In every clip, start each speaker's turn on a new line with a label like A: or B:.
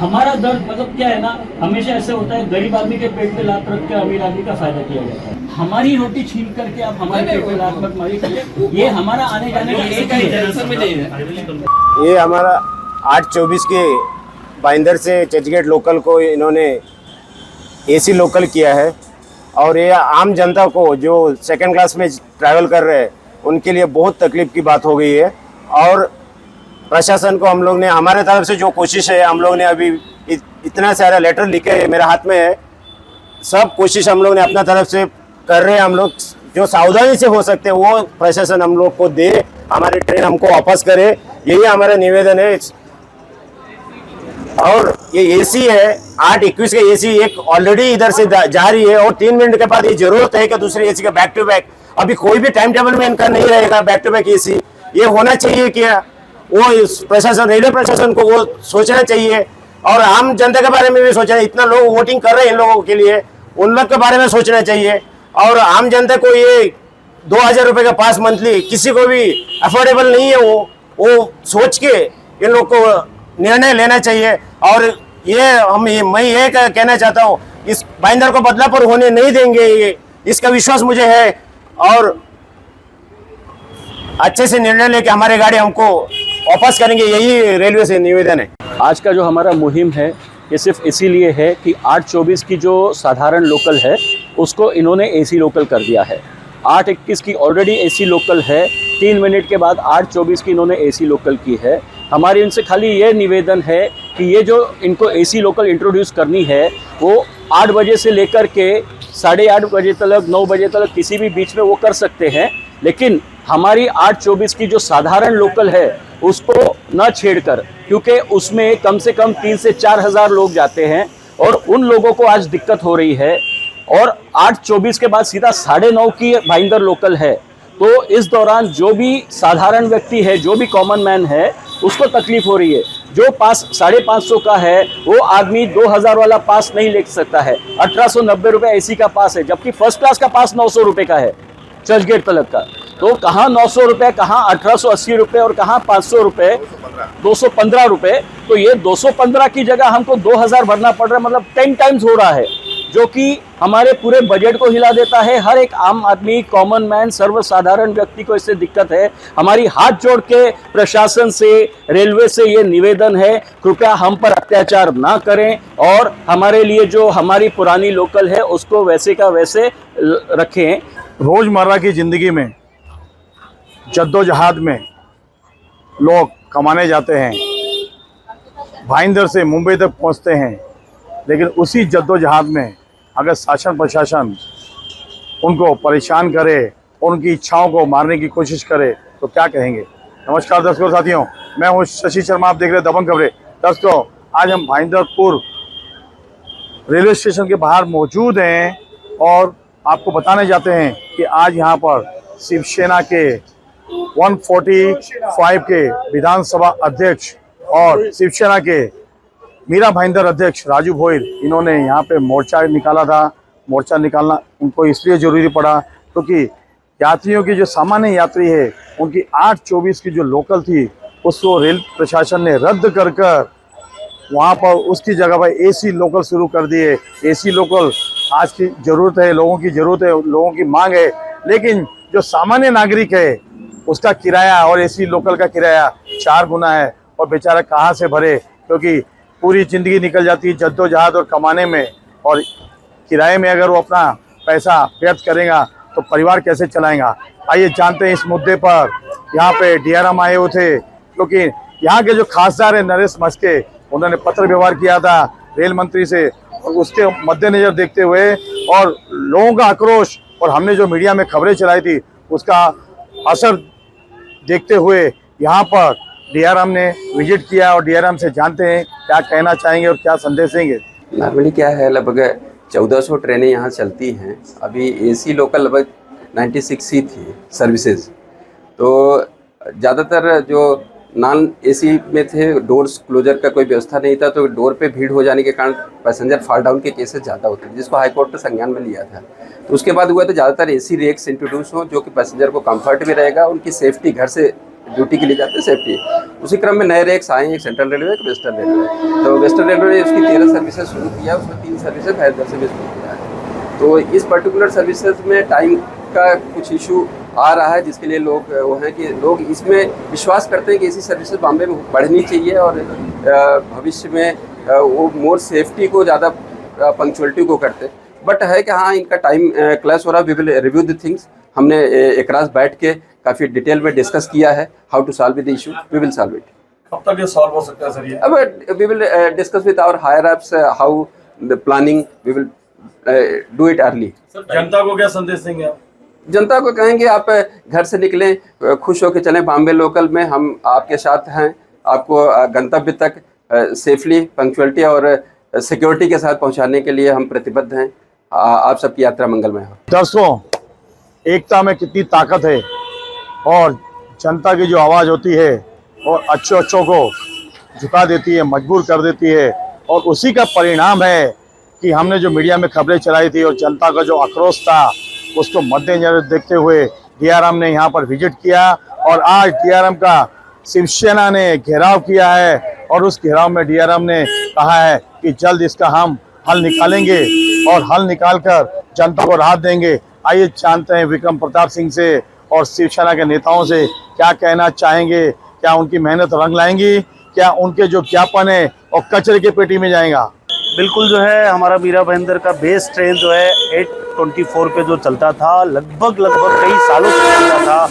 A: हमारा दर्द मतलब क्या है ना, हमेशा ऐसे होता है गरीब आदमी के पेट पे लात रख के अमीर आदमी का फायदा किया जाता है। हमारी रोटी छीन करके आप हमारे पेट पे लात मत मारिए, ये हमारा आने जाने का एक ही है।
B: ये हमारा 8/24 के भाईंदर से चर्चगेट लोकल को इन्होंने एसी लोकल किया है और ये आम जनता को जो सेकंड क्लास में ट्रैवल कर रहे हैं उनके लिए बहुत तकलीफ की बात हो गई है। और प्रशासन को हम लोग ने हमारे तरफ से जो कोशिश है, हम लोग ने अभी इतना सारा लेटर लिखे मेरे हाथ में है, सब कोशिश हम लोग ने अपना तरफ से कर रहे हैं। हम लोग जो सावधानी से हो सकते हैं वो प्रशासन हम लोग को दे, हमारी ट्रेन हमको वापस करे, यही हमारा निवेदन है। और ये एसी है 8/21 का एसी एक ऑलरेडी इधर से जा रही है और 3 मिनट के बाद ये जरूरत है कि दूसरी एसी का बैक टू बैक, अभी कोई भी टाइम टेबल में इनका नहीं रहेगा बैक टू बैक एसी। ये होना चाहिए क्या, वो प्रशासन, रेलवे प्रशासन को वो सोचना चाहिए और आम जनता के बारे में भी सोचना। इतना लोग वोटिंग कर रहे हैं इन लोगों के लिए, उन लोग के बारे में सोचना चाहिए। और आम जनता को ये 2000 रुपये का पास मंथली किसी को भी अफोर्डेबल नहीं है, वो सोच के इन लोग को निर्णय लेना चाहिए। और मैं ये कहना चाहता हूँ, इस भाईंदर को बदलापुर होने नहीं देंगे, ये इसका विश्वास मुझे है। और अच्छे से निर्णय लेके हमारे गाड़ी हमको वापस करेंगे, यही रेलवे से निवेदन है।
A: आज का जो हमारा मुहिम है ये सिर्फ इसीलिए है कि 8/24 की जो साधारण लोकल है उसको इन्होंने एसी लोकल कर दिया है। 8/21 की ऑलरेडी एसी लोकल है, 3 मिनट के बाद 8/24 की इन्होंने एसी लोकल की है। हमारी इनसे खाली ये निवेदन है कि ये जो इनको एसी लोकल इंट्रोड्यूस करनी है वो 8 बजे से लेकर के 8:30 बजे तक, 9 बजे तक किसी भी बीच में वो कर सकते हैं, लेकिन हमारी 8/24 की जो साधारण लोकल है उसको न छेड़कर, क्योंकि उसमें कम से कम 3 से 4 हज़ार लोग जाते हैं और उन लोगों को आज दिक्कत हो रही है। और 8/24 के बाद सीधा 9:30 की भाईंदर लोकल है, तो इस दौरान जो भी साधारण व्यक्ति है, जो भी कॉमन मैन है, उसको तकलीफ हो रही है। जो पास 550 का है वो आदमी 2000 वाला पास नहीं ले सकता है, 1890 रुपये एसी का पास है, जबकि फर्स्ट क्लास का पास 900 रुपये का है चर्चगेट तलक का। तो कहाँ 900 रुपये, कहाँ 1880 रुपये और कहाँ 500 रुपये, 215 रुपये। तो ये 215 की जगह हमको 2000 भरना पड़ रहा है, मतलब 10 टाइम्स हो रहा है, जो कि हमारे पूरे बजट को हिला देता है। हर एक आम आदमी, कॉमन मैन, सर्वसाधारण व्यक्ति को इससे दिक्कत है। हमारी हाथ जोड़ के प्रशासन से, रेलवे से ये निवेदन है, कृपया हम पर अत्याचार ना करें और हमारे लिए जो हमारी पुरानी लोकल है उसको वैसे का वैसे रखें।
C: रोज़मर्रा की ज़िंदगी में जद्दोजहद में लोग कमाने जाते हैं, भाईंदर से मुंबई तक पहुंचते हैं, लेकिन उसी जद्दोजहद में अगर शासन प्रशासन उनको परेशान करे और उनकी इच्छाओं को मारने की कोशिश करे तो क्या कहेंगे। नमस्कार दर्शकों साथियों, मैं हूं शशि शर्मा, आप देख रहे हैं दबंग खबरें। दोस्तों, आज हम भाईंदरपुर रेलवे स्टेशन के बाहर मौजूद हैं और आपको बताने जाते हैं कि आज यहाँ पर शिवसेना के 145 के विधानसभा अध्यक्ष और शिवसेना के मीरा भाईंदर अध्यक्ष राजू भोईर, इन्होंने यहाँ पे मोर्चा निकाला था। मोर्चा निकालना उनको इसलिए ज़रूरी पड़ा क्योंकि यात्रियों की जो सामान्य यात्री है उनकी 8/24 की जो लोकल थी उसको रेल प्रशासन ने रद्द कर वहाँ पर उसकी जगह पर एसी लोकल शुरू कर दिए। एसी लोकल आज की ज़रूरत है, लोगों की ज़रूरत है, लोगों की मांग है, लेकिन जो सामान्य नागरिक है उसका किराया और एसी लोकल का किराया 4 गुना है और बेचारा कहाँ से भरे, क्योंकि पूरी ज़िंदगी निकल जाती है जद्दोजहद और कमाने में, और किराए में अगर वो अपना पैसा व्यर्थ करेगा तो परिवार कैसे चलाएगा। आइए जानते हैं इस मुद्दे पर। यहाँ पे डीआरएम आए हुए थे क्योंकि यहाँ के जो खासदार है नरेश मस्के, उन्होंने पत्र व्यवहार किया था रेल मंत्री से, और उसके मद्देनजर देखते हुए और लोगों का आक्रोश और हमने जो मीडिया में खबरें चलाई थी उसका असर देखते हुए यहाँ पर डीआरएम ने विजिट किया और डीआरएम से जानते हैं क्या कहना चाहेंगे और क्या संदेश देंगे।
D: नागरिक क्या है, लगभग 1400 ट्रेनें यहाँ चलती हैं। अभी एसी लोकल लगभग 96 ही थी सर्विसेज, तो ज़्यादातर जो नॉन एसी में थे, डोर्स क्लोजर का कोई व्यवस्था नहीं था, तो डोर पे भीड़ हो जाने के कारण पैसेंजर फॉल डाउन के केसेस ज़्यादा होते हैं, जिसको हाई कोर्ट ने संज्ञान में लिया था। तो उसके बाद हुआ तो ज़्यादातर एसी रेक्स इंट्रोड्यूस हों, जो कि पैसेंजर को कंफर्ट भी रहेगा, उनकी सेफ्टी, घर से ड्यूटी के लिए जाते हैं सेफ्टी। उसी क्रम में नए रेक्स आए, एक सेंट्रल रेलवे, एक वेस्टर्न रेलवे। तो वेस्टर्न रेलवे ने उसकी 13 सर्विसेज शुरू किया, उसमें 3 सर्विसेज हैदराबाद से भी शुरू किया है। तो इस पर्टिकुलर सर्विसेज में टाइम का कुछ इशू आ रहा है, जिसके लिए लोग वो हैं कि लोग इसमें विश्वास करते हैं कि ऐसी सर्विसेज बॉम्बे में बढ़नी चाहिए, और भविष्य में वो मोर सेफ्टी को ज़्यादा पंक्चुअलिटी को करते। बट है कि हाँ, इनका टाइम क्लैश हो रहा है। We will review the things. हमने एक रात बैठ के काफ़ी डिटेल में डिस्कस किया है how to solve the issue. We will solve it.
C: कब तक ये सॉल्व हो सकता है सर? ये
D: अब we will discuss with our higher ups how the planning, we will do it early.
C: जनता को क्या संदेश देंगे आप?
D: जनता को कहेंगे आप घर से निकलें, खुश होकर चलें, बॉम्बे लोकल में हम आपके साथ हैं, आपको गंतव्य तक सेफली, पंक्चुअलिटी और सिक्योरिटी के साथ पहुंचाने के लिए हम प्रतिबद्ध हैं। आप सबकी यात्रा मंगलमय हो।
C: दर्शकों, एकता में कितनी ताकत है, और जनता की जो आवाज़ होती है और अच्छों को झुका देती है, मजबूर कर देती है, और उसी का परिणाम है कि हमने जो मीडिया में खबरें चलाई थी और जनता का जो आक्रोश था, उसको मद्देनजर देखते हुए डीआरएम ने यहाँ पर विजिट किया, और आज डीआरएम का शिवसेना ने घेराव किया है, और उस घेराव में डीआरएम ने कहा है कि जल्द इसका हम हल निकालेंगे, और हल निकालकर जनता को राहत देंगे। आइए जानते हैं विक्रम प्रताप सिंह से और शिवसेना के नेताओं से क्या कहना चाहेंगे। क्या उनकी मेहनत रंग लाएंगी? क्या उनके जो ज्ञापन है और कचरे की पेटी में जाएगा?
E: बिल्कुल, जो है हमारा मीरा भाईंदर का बेस ट्रेन जो है 824 पे जो चलता था, लगभग कई सालों से चलता था,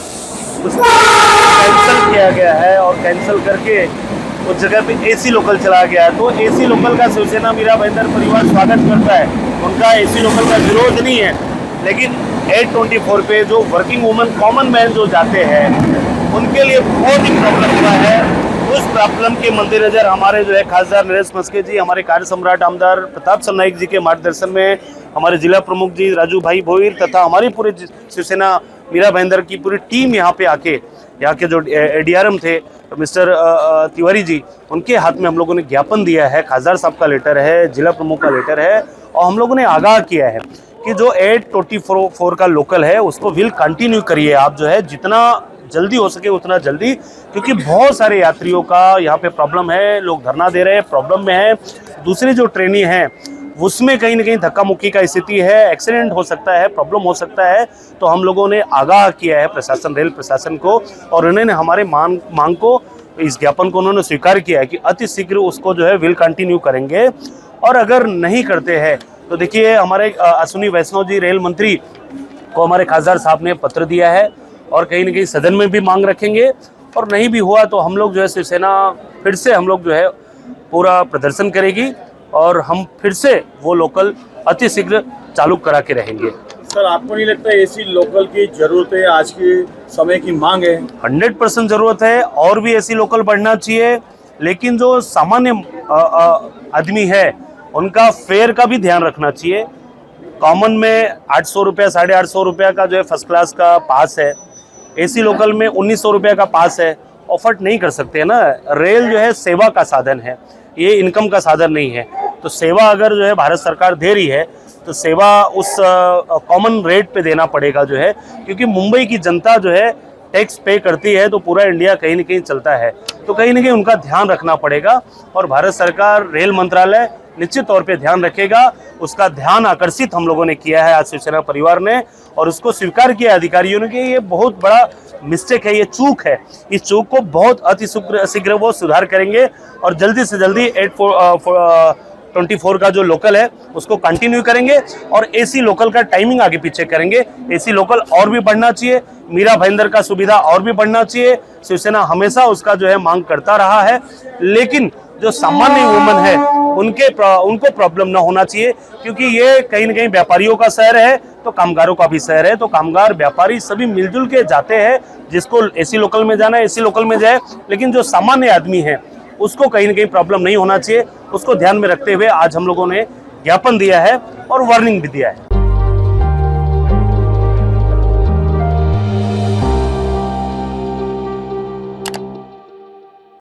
E: उसको कैंसिल किया गया है, और कैंसिल करके उस जगह पे एसी लोकल चला गया है। तो एसी लोकल का शिवसेना मीरा भाईंदर परिवार स्वागत करता है, उनका एसी लोकल का विरोध नहीं है। लेकिन 824 पे जो वर्किंग वुमन, कॉमन मैन जो जाते हैं, उनके लिए बहुत ही प्रॉब्लम हुआ है। उस प्रॉब्लम के मद्देनजर हमारे जो है खासदार नरेश मस्के जी, हमारे कार्य सम्राट आमदार प्रताप सरनाईक जी के मार्गदर्शन में हमारे जिला प्रमुख जी राजू भाई भोईर तथा हमारी पूरी शिवसेना मीरा भाईंदर की पूरी टीम यहाँ पे आके, यहाँ के जो डीआरएम थे मिस्टर तिवारी जी, उनके हाथ में हम लोगों ने ज्ञापन दिया है। खासदार साहब का लेटर है, जिला प्रमुख का लेटर है, और हम लोगों ने आगाह किया है कि जो 824 का लोकल है उसको विल कंटिन्यू करिए आप, जो है जितना जल्दी हो सके उतना जल्दी, क्योंकि बहुत सारे यात्रियों का यहाँ पे प्रॉब्लम है, लोग धरना दे रहे हैं, प्रॉब्लम में है। दूसरी जो ट्रेनें हैं उसमें कहीं ना कहीं धक्का मुक्की का स्थिति है, एक्सीडेंट हो सकता है, प्रॉब्लम हो सकता है। तो हम लोगों ने आगाह किया है प्रशासन, रेल प्रशासन को, और उन्होंने हमारे मांग को, इस ज्ञापन को उन्होंने स्वीकार किया है कि अति शीघ्र उसको जो है विल कंटिन्यू करेंगे। और अगर नहीं करते हैं तो देखिए, हमारे अश्विनी वैष्णव जी रेल मंत्री को हमारे खासदार साहब ने पत्र दिया है, और कहीं ना कहीं सदन में भी मांग रखेंगे, और नहीं भी हुआ तो हम लोग जो है शिवसेना फिर से हम लोग जो है पूरा प्रदर्शन करेगी, और हम फिर से वो लोकल अति शीघ्र चालू करा के रहेंगे।
C: सर, आपको नहीं लगता एसी लोकल की जरूरत है? आज के समय की मांग है।
E: 100% जरूरत है, और भी एसी लोकल बढ़ना चाहिए। लेकिन जो सामान्य आदमी है उनका फेयर का भी ध्यान रखना चाहिए। कॉमन में 800 रुपया, 850 रुपया का जो है फर्स्ट क्लास का पास है, एसी लोकल में 1900 रुपया का पास है। ऑफर्ट नहीं कर सकते हैं ना। रेल जो है सेवा का साधन है, ये इनकम का साधन नहीं है। तो सेवा अगर जो है भारत सरकार दे रही है तो सेवा उस कॉमन रेट पे देना पड़ेगा जो है, क्योंकि मुंबई की जनता जो है टैक्स पे करती है, तो पूरा इंडिया कहीं ना कहीं चलता है। तो कहीं ना कहीं उनका ध्यान रखना पड़ेगा, और भारत सरकार, रेल मंत्रालय निश्चित तौर पे ध्यान रखेगा। उसका ध्यान आकर्षित हम लोगों ने किया है आज शिवसेना परिवार ने, और उसको स्वीकार किया अधिकारियों ने कि ये बहुत बड़ा मिस्टेक है, ये चूक है। इस चूक को बहुत अति शीघ्र वो सुधार करेंगे, और जल्दी से जल्दी 824 का जो लोकल है उसको कंटिन्यू करेंगे, और एसी लोकल का टाइमिंग आगे पीछे करेंगे। एसी लोकल और भी बढ़ना चाहिए, मीरा भाईंदर का सुविधा और भी बढ़ना चाहिए। शिवसेना हमेशा उसका जो है मांग करता रहा है, लेकिन जो सामान्य वुमन है उनको प्रॉब्लम ना होना चाहिए, क्योंकि ये कहीं ना कहीं व्यापारियों का शहर है, तो कामगारों का भी शहर है। तो कामगार, व्यापारी सभी मिलजुल के जाते हैं। जिसको एसी लोकल में जाना है एसी लोकल में जाए, लेकिन जो सामान्य आदमी है उसको कहीं ना कहीं प्रॉब्लम नहीं होना चाहिए। उसको ध्यान में रखते हुए आज हम लोगों ने ज्ञापन दिया है और वार्निंग भी दिया है।